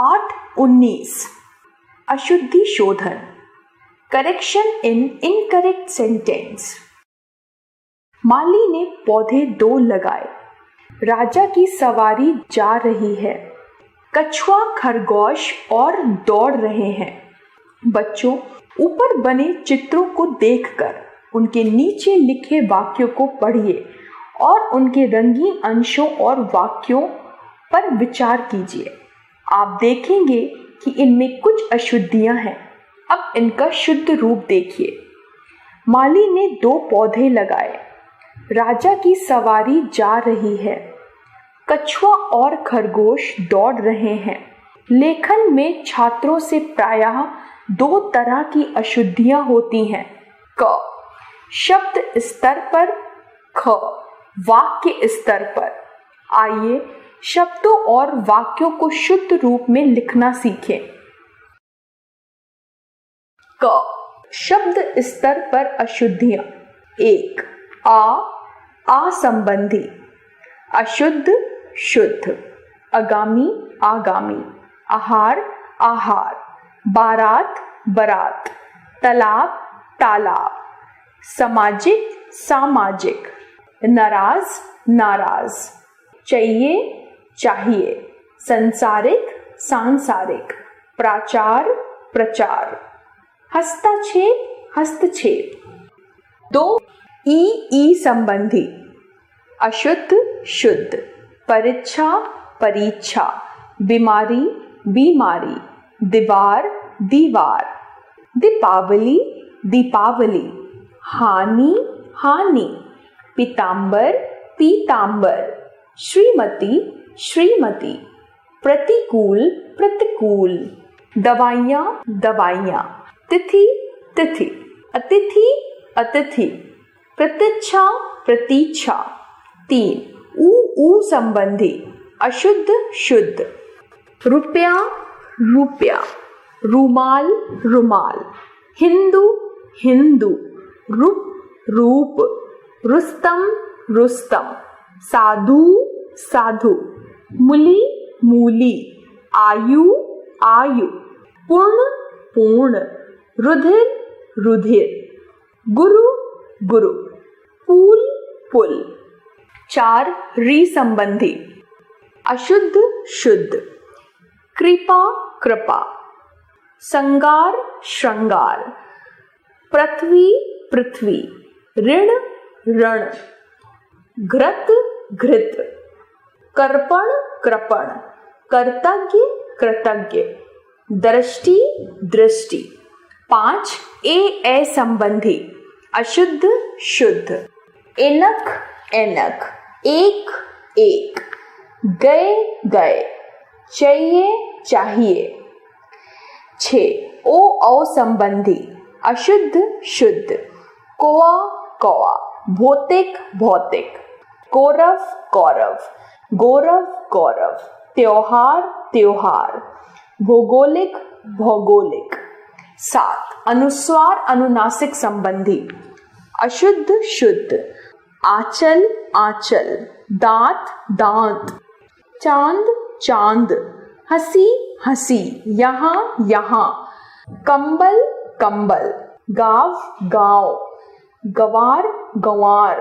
8:19 अशुद्धि शोधन, correction in incorrect sentence. माली ने पौधे 2 लगाए। राजा की सवारी जा रही है। कछुआ खरगोश और दौड़ रहे हैं। बच्चों, ऊपर बने चित्रों को देखकर उनके नीचे लिखे वाक्यों को पढ़िए और उनके रंगीन अंशों और वाक्यों पर विचार कीजिए। आप देखेंगे कि इनमें कुछ अशुद्धियां हैं। अब इनका शुद्ध रूप देखिए। माली ने 2 पौधे लगाए। राजा की सवारी जा रही है। कछुआ और खरगोश दौड़ रहे हैं। लेखन में छात्रों से प्रायः 2 तरह की अशुद्धियां होती हैं। क, शब्द स्तर पर, ख, वाक्य स्तर पर। आइए शब्दों और वाक्यों को शुद्ध रूप में लिखना सीखें। क, शब्द स्तर पर अशुद्धियां। 1, आ संबंधी, अशुद्ध शुद्ध, आगामी आगामी, आहार आहार, बारात बरात, तालाब तालाब, सामाजिक सामाजिक, नाराज नाराज, चाहिए चाहिए, संसारिक सांसारिक, प्राचार प्रचार, हस्तक्षेप हस्तक्षेप। 2, ई संबंधी, अशुद्ध शुद्ध, परीक्षा परीक्षा, बीमारी बीमारी, दीवार दीवार, दीपावली दीपावली, हानि हानि, पीतांबर पीतांबर, श्रीमती श्रीमती, प्रतिकूल प्रतिकूल, दवाइयाँ दवाइयाँ, तिथि तिथि, अतिथि अतिथि, प्रतीक्षा प्रतीक्षा। 3, ऊ संबंधी, अशुद्ध शुद्ध, रुपया रुपया, रुमाल रुमाल, हिंदू हिंदू, रूप रूप, रुस्तम रुस्तम, साधु साधु, मूली मूली, आयु आयु, पूर्ण पूर्ण, रुधिर रुधिर, गुरु गुरु, पुल पुल। 4, री संबंधी, अशुद्ध शुद्ध, कृपा कृपा, संगार श्रृंगार, पृथ्वी पृथ्वी, ऋण ऋण, घृत घृत, कर्पण कृपण, कर्तज्ञ कृतज्ञ, दृष्टि दृष्टि। 5, ए संबंधी, अशुद्ध शुद्ध, एनक एनक, एक एक, गए गए, चाहिए चाहिए। 6, ओ संबंधी, अशुद्ध शुद्ध, कोआ कौआ, भौतिक भौतिक, कौरव कौरव, गौरव गौरव, त्योहार त्योहार, भौगोलिक भौगोलिक। 7, अनुस्वार अनुनासिक संबंधी, अशुद्ध शुद्ध, आंचल आंचल, दांत दांत, चांद चांद, हंसी हंसी, यहाँ यहाँ, कंबल कंबल, गाँव गाँव, गवार गंवार,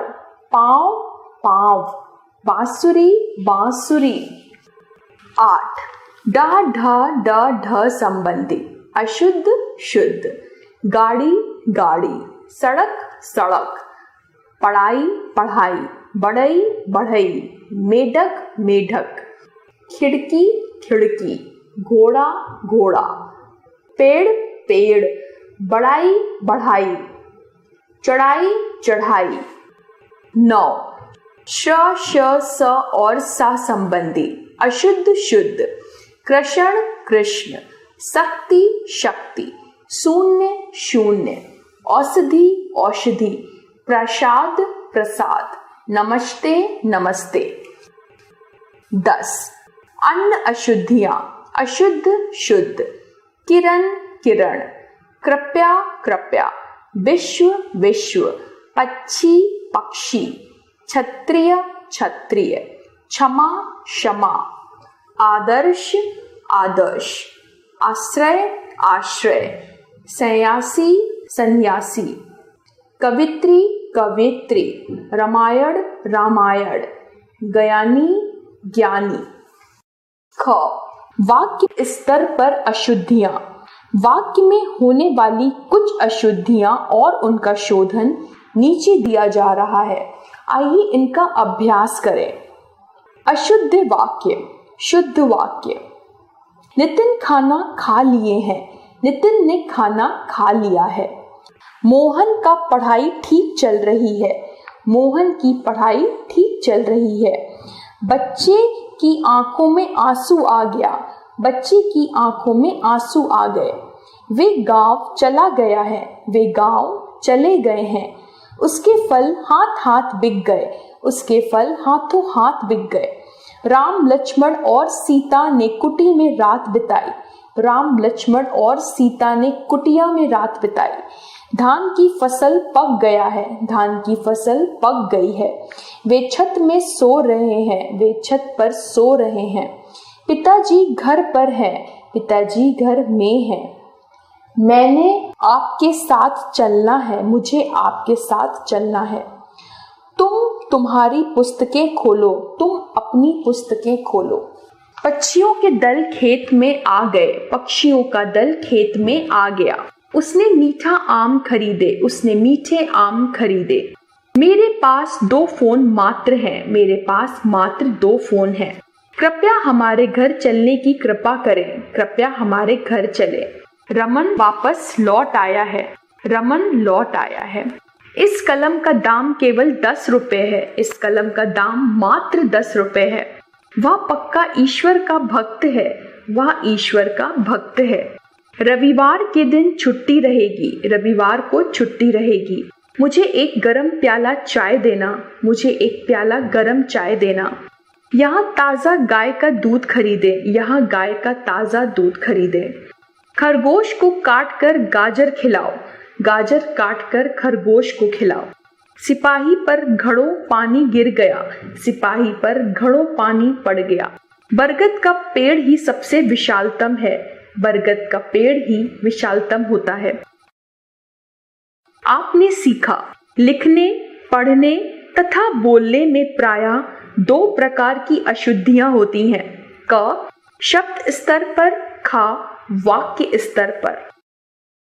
पाँव पाँव, बांसुरी बांसुरी। 8, ढ संबंधी, अशुद्ध शुद्ध, गाड़ी गाड़ी, सड़क सड़क, पढ़ाई पढ़ाई, बढ़ई बढ़ई, मेढक मेढक, खिड़की खिड़की, घोड़ा घोड़ा, पेड़ पेड़, बढ़ाई बढ़ाई, चढ़ाई चढ़ाई। 9, श स और सा संबंधी, अशुद्ध शुद्ध, कृष्ण कृष्ण, शक्ति शक्ति, शून्य शून्य, औषधि औषधि, प्रसाद प्रसाद, नमस्ते नमस्ते। 10, अन्य अशुद्धियां, अशुद्ध शुद्ध, किरण किरण, कृपया कृपया, विश्व विश्व, पक्षी पक्षी, क्षत्रिय क्षत्रिय, क्षमा क्षमा, आदर्श आदर्श, आश्रय, आश्रय, सन्यासी, सन्यासी, कवित्री, कवयित्री, रामायण, रामायण, ज्ञानी, ज्ञानी। ख, वाक्य स्तर पर अशुद्धियां। वाक्य में होने वाली कुछ अशुद्धियां और उनका शोधन नीचे दिया जा रहा है। आइए इनका अभ्यास करें। अशुद्ध वाक्य, शुद्ध वाक्य। नितिन खाना खा लिए हैं, नितिन ने खाना खा लिया है। मोहन का पढ़ाई ठीक चल रही है, मोहन की पढ़ाई ठीक चल रही है। बच्चे की आंखों में आंसू आ गया, बच्चे की आंखों में आंसू आ गए। वे गांव चला गया है, वे गांव चले गए हैं। उसके फल हाथ हाथ बिक गए, उसके फल हाथों हाथ बिक गए। राम, लक्ष्मण और सीता ने कुटी में रात बिताई, राम, लक्ष्मण और सीता ने कुटिया में रात बिताई। धान की फसल पक गया है, धान की फसल पक गई है। वे छत में सो रहे हैं, वे छत पर सो रहे हैं। पिताजी घर पर हैं, पिताजी घर में हैं। मैंने आपके साथ चलना है, मुझे आपके साथ चलना है। तुम तुम्हारी पुस्तकें खोलो, तुम अपनी पुस्तकें खोलो। पक्षियों के दल खेत में आ गए, पक्षियों का दल खेत में आ गया। उसने मीठा आम खरीदे, उसने मीठे आम खरीदे। मेरे पास 2 फोन मात्र हैं, मेरे पास मात्र 2 फोन हैं। कृपया हमारे घर चलने की कृपा करें, कृपया हमारे घर चले। रमन वापस लौट आया है, रमन लौट आया है। इस कलम का दाम केवल 10 रुपए है, इस कलम का दाम मात्र 10 रुपए है। वह पक्का ईश्वर का भक्त है, वह ईश्वर का भक्त है। रविवार के दिन छुट्टी रहेगी, रविवार को छुट्टी रहेगी। मुझे एक गरम प्याला चाय देना, मुझे एक प्याला गरम चाय देना। यहाँ ताज़ा गाय का दूध खरीदे, यहाँ गाय का ताज़ा दूध खरीदे। खरगोश को काट कर गाजर खिलाओ, गाजर काट कर खरगोश को खिलाओ। सिपाही पर घड़ों पानी गिर गया, सिपाही पर घड़ों पानी पड़ गया। बरगद का पेड़ ही सबसे विशालतम है, बरगद का पेड़ ही विशालतम होता है। आपने सीखा, लिखने, पढ़ने तथा बोलने में प्रायः 2 प्रकार की अशुद्धियां होती हैं। क, शब्द स्तर पर, ख, वाक्य स्तर पर।